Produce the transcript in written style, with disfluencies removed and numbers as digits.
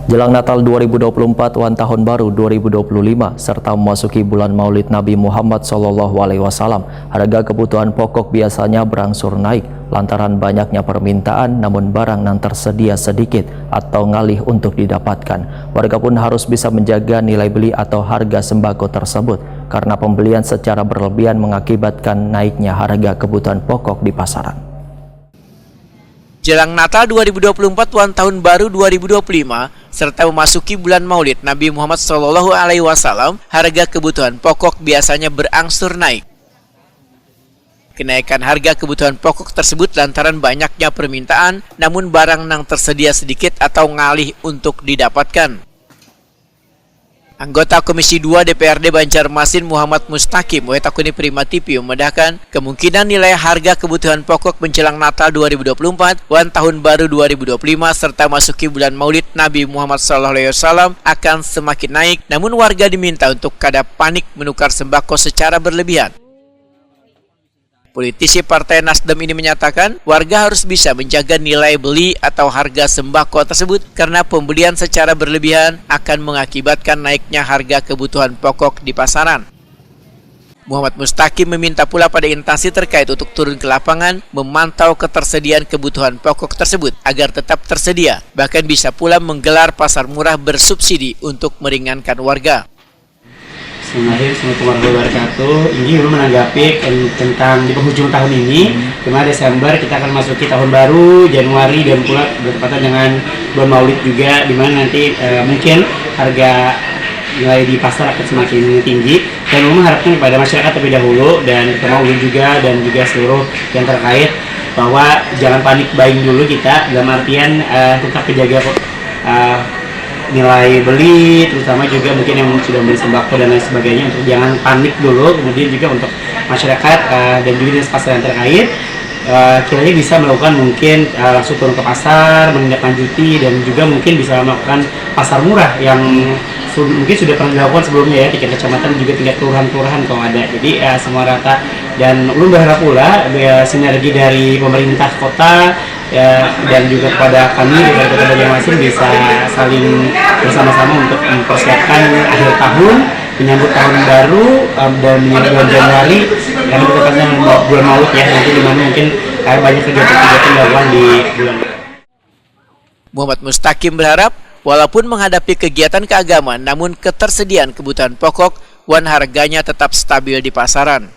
Jelang Natal 2024 wan Tahun Baru 2025 serta memasuki bulan Maulid Nabi Muhammad SAW, harga kebutuhan pokok biasanya berangsur naik lantaran banyaknya permintaan, namun barang yang tersedia sedikit atau ngalih untuk didapatkan. Warga pun harus bisa menjaga nilai beli atau harga sembako tersebut karena pembelian secara berlebihan mengakibatkan naiknya harga kebutuhan pokok di pasaran. Jelang Natal 2024 wan Tahun Baru 2025 serta memasuki bulan Maulid Nabi Muhammad SAW, harga kebutuhan pokok biasanya berangsur naik. Kenaikan harga kebutuhan pokok tersebut lantaran banyaknya permintaan, namun barang yang tersedia sedikit atau ngalih untuk didapatkan. Anggota Komisi 2 DPRD Banjarmasin Muhammad Mustaqim Wetakuni Prima TV memedahkan kemungkinan nilai harga kebutuhan pokok menjelang Natal 2024 wan Tahun Baru 2025 serta masuki bulan Maulid Nabi Muhammad SAW akan semakin naik, namun warga diminta untuk kada panik menukar sembako secara berlebihan. Politisi Partai Nasdem ini menyatakan warga harus bisa menjaga nilai beli atau harga sembako tersebut karena pembelian secara berlebihan akan mengakibatkan naiknya harga kebutuhan pokok di pasaran. Muhammad Mustaqim meminta pula pada instansi terkait untuk turun ke lapangan memantau ketersediaan kebutuhan pokok tersebut agar tetap tersedia, bahkan bisa pula menggelar pasar murah bersubsidi untuk meringankan warga. Assalamualaikum warahmatullahi wabarakatuh. Ini dulu menanggapi tentang di penghujung tahun ini, kemarin Desember kita akan masuki tahun baru, Januari, dan pula bertepatan dengan bulan Maulid juga, di mana nanti mungkin harga nilai di pasar akan semakin tinggi. Dan mengharapkan kepada masyarakat terlebih dahulu dan ulun juga dan juga seluruh yang terkait bahwa jangan panik buying dulu kita, dalam artian tetap menjaga nilai beli, terutama juga mungkin yang sudah beli sembako dan lain sebagainya, untuk jangan panik dulu. Kemudian juga untuk masyarakat dan juga dinas pasar yang terkait kiranya bisa melakukan mungkin langsung turun ke pasar, menindaklanjuti, dan juga mungkin bisa melakukan pasar murah yang mungkin sudah pernah dilakukan sebelumnya ya, tingkat kecamatan juga tingkat kelurahan kalau ada. Jadi semua rata, dan ulun berharap pula sinergi dari pemerintah kota dan juga kepada kami dari Kota Banjarmasin bisa saling bersama-sama untuk mempersiapkan akhir tahun, menyambut tahun baru, dan menyambut bulan Januari, karena bertepatnya bulan Maulid ya, nanti dimana mungkin banyak kegiatan-kegiatan dilakukan di bulan. Muhammad Mustaqim berharap walaupun menghadapi kegiatan keagamaan, namun ketersediaan kebutuhan pokok wan harganya tetap stabil di pasaran.